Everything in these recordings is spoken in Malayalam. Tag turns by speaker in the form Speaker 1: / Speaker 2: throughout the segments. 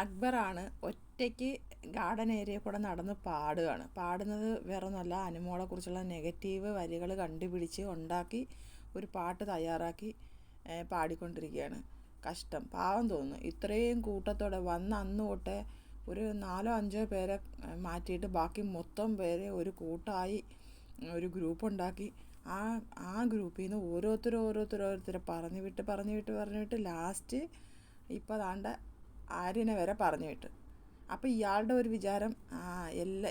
Speaker 1: അക്ബറാണ് ഒറ്റയ്ക്ക് ഗാർഡൻ ഏരിയ കൂടെ നടന്ന് പാടുകയാണ്. പാടുന്നത് വേറൊന്നുമല്ല, അനുമോളെക്കുറിച്ചുള്ള നെഗറ്റീവ് വരികൾ കണ്ടുപിടിച്ച് ഉണ്ടാക്കി ഒരു പാട്ട് തയ്യാറാക്കി പാടിക്കൊണ്ടിരിക്കുകയാണ്. കഷ്ടം, പാവം തോന്നുന്നു. ഇത്രയും കൂട്ടത്തോടെ വന്ന അന്ന് തൊട്ടേ ഒരു 4-5 പേരെ മാറ്റിയിട്ട് ബാക്കി മൊത്തം പേരെ ഒരു കൂട്ടമായി ഒരു ഗ്രൂപ്പ് ഉണ്ടാക്കി ആ ഗ്രൂപ്പിൽ നിന്ന് ഓരോരുത്തരെ പറഞ്ഞു വിട്ട് ലാസ്റ്റ് ഇപ്പോൾ ദാണ്ട ആര്യനെ വരെ പറഞ്ഞു വിട്ട്. അപ്പോൾ ഇയാളുടെ ഒരു വിചാരം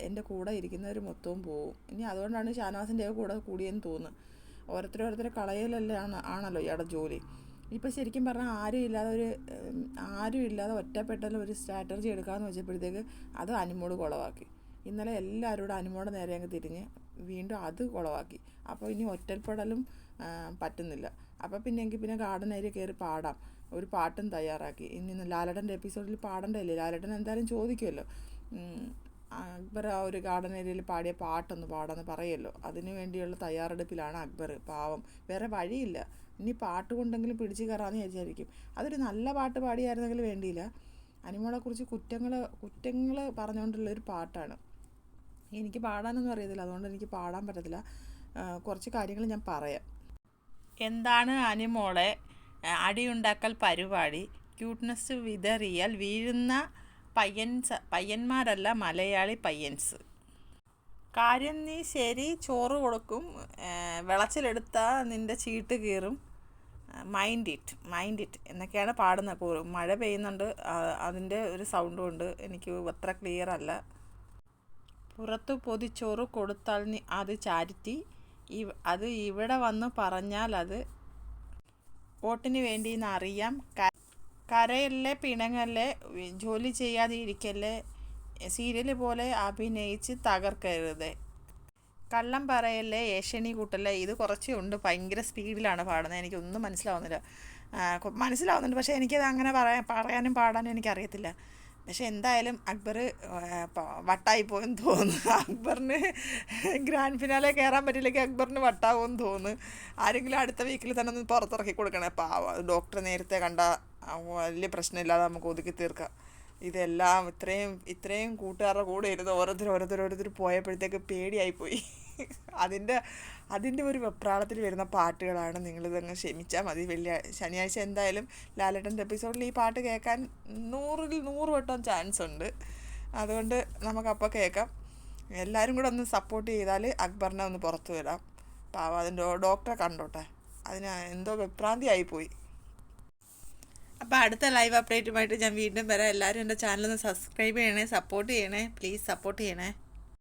Speaker 1: എൻ്റെ കൂടെ ഇരിക്കുന്നവർ മൊത്തവും പോവും. ഇനി അതുകൊണ്ടാണ് ഷാനവാസിൻ്റെ കൂടെ കൂടിയെന്ന് തോന്നുന്നു. ഓരോരുത്തരെ ആണല്ലോ ഇയാളുടെ ജോലി. ഇപ്പോൾ ശരിക്കും പറഞ്ഞാൽ ആരും ഇല്ലാതെ ഒറ്റപ്പെട്ടാലും ഒരു സ്ട്രാറ്റജി എടുക്കാമെന്ന് വെച്ചപ്പോഴത്തേക്ക് അത് അനുമോട് കുളവാക്കി. ഇന്നലെ എല്ലാവരോടും അനുമോടെ നേരെ അങ്ങ് തിരിഞ്ഞ് വീണ്ടും അത് കുളവാക്കി. അപ്പോൾ ഇനി ഒറ്റപ്പെടലും പറ്റുന്നില്ല. അപ്പോൾ പിന്നെ ഗാർഡൻ ഏരിയ കയറി പാടാം, ഒരു പാട്ടും തയ്യാറാക്കി. ഇനി ലാലേട്ടൻ്റെ എപ്പിസോഡിൽ പാടണ്ടല്ലേ, ലാലേട്ടൻ എന്തായാലും ചോദിക്കുമല്ലോ, അക്ബർ ആ ഒരു ഗാർഡൻ ഏരിയയിൽ പാടിയ പാട്ടൊന്ന് പാടാമെന്ന് പറയുമല്ലോ. അതിനു വേണ്ടിയുള്ള തയ്യാറെടുപ്പിലാണ് അക്ബർ. പാവം, വേറെ വഴിയില്ല. ഇനി പാട്ട് കൊണ്ടെങ്കിലും പിടിച്ച് കയറാമെന്ന് വിചാരിക്കും. അതൊരു നല്ല പാട്ട് പാടിയായിരുന്നെങ്കിൽ വേണ്ടിയില്ല. അനുമോളെക്കുറിച്ച് കുറ്റങ്ങൾ പറഞ്ഞുകൊണ്ടുള്ളൊരു പാട്ടാണ്. എനിക്ക് പാടാനൊന്നും അറിയത്തില്ല, അതുകൊണ്ട് എനിക്ക് പാടാൻ പറ്റത്തില്ല. കുറച്ച് കാര്യങ്ങൾ ഞാൻ പറയാം. എന്താണ് അനുമോളെ അടിയുണ്ടാക്കൽ പരിപാടി? ക്യൂട്ട്നെസ് വിതറിയാൽ വീഴുന്ന പയ്യന്മാരല്ല മലയാളി പയ്യൻസ്. കാര്യം നീ ശരി, ചോറ് കൊടുക്കും, വിളച്ചിലെടുത്താൽ നിൻ്റെ ചീട്ട് കീറും, മൈൻഡ് ഇറ്റ് എന്നൊക്കെയാണ് പാടുന്നത്. മഴ പെയ്യുന്നുണ്ട്, അതിൻ്റെ ഒരു സൗണ്ടും ഉണ്ട്, എനിക്ക് അത്ര ക്ലിയർ അല്ല. പുറത്തു പൊതിച്ചോറ് കൊടുത്താൽ അത് ചാരിറ്റി, അത് ഇവിടെ വന്ന് പറഞ്ഞാൽ അത് വോട്ടിന് വേണ്ടിയെന്ന് അറിയാം. കരയല്ലേ, പിണങ്ങല്ലേ, ജോലി ചെയ്യാതെ ഇരിക്കല്ലേ, സീരിയൽ പോലെ അഭിനയിച്ച് തകർക്കരുത്, കള്ളം പറയല്ലേ, ഏഷണി കൂട്ടല്ലേ. ഇത് കുറച്ചേ ഉണ്ട്, ഭയങ്കര സ്പീഡിലാണ് പാടുന്നത്. എനിക്കൊന്നും മനസ്സിലാവുന്നുണ്ട്, പക്ഷേ എനിക്കത് അങ്ങനെ പറയാനും പാടാനും എനിക്കറിയത്തില്ല. പക്ഷെ എന്തായാലും അക്ബർ വട്ടായിപ്പോയെന്ന് തോന്നുന്നു. അക്ബറിന് ഗ്രാൻഡ് ഫിനാലെ കയറാൻ പറ്റില്ലെങ്കിൽ അക്ബറിന് വട്ടാവുമെന്ന് തോന്നുന്നു. ആരെങ്കിലും അടുത്ത വീക്കിൽ തന്നെ ഒന്ന് പുറത്തിറക്കി കൊടുക്കണേ. ഡോക്ടറെ നേരത്തെ കണ്ട വലിയ പ്രശ്നമില്ലാതെ നമുക്ക് ഒതുക്കി തീർക്കാം. ഇതെല്ലാം ഇത്രയും കൂട്ടുകാരുടെ കൂടെ ഇരുന്ന് ഓരോരുത്തർ പോയപ്പോഴത്തേക്ക് പേടിയായിപ്പോയി. അതിൻ്റെ ഒരു വെപ്രാളത്തിൽ വരുന്ന പാട്ടുകളാണ്. നിങ്ങളിതങ്ങ് ക്ഷമിച്ചാൽ മതി. ശനിയാഴ്ച എന്തായാലും ലാലേട്ടൻ്റെ എപ്പിസോഡിൽ ഈ പാട്ട് കേൾക്കാൻ 100 വട്ടം ചാൻസ് ഉണ്ട്. അതുകൊണ്ട് നമുക്കപ്പോൾ കേൾക്കാം. എല്ലാവരും കൂടെ ഒന്ന് സപ്പോർട്ട് ചെയ്താൽ അക്ബറിനെ ഒന്ന് പുറത്തു വിടാം. പാവം, അതിൻ്റെ ഡോക്ടറെ കണ്ടോട്ടെ, അതിന് എന്തോ വിഭ്രാന്തി ആയിപ്പോയി. അപ്പോൾ അടുത്ത ലൈവ് അപ്ഡേറ്റുമായിട്ട് ഞാൻ വീണ്ടും വരാം. എല്ലാവരും എൻ്റെ ചാനലൊന്ന് സബ്സ്ക്രൈബ് ചെയ്യണേ, സപ്പോർട്ട് ചെയ്യണേ, പ്ലീസ് സപ്പോർട്ട് ചെയ്യണേ.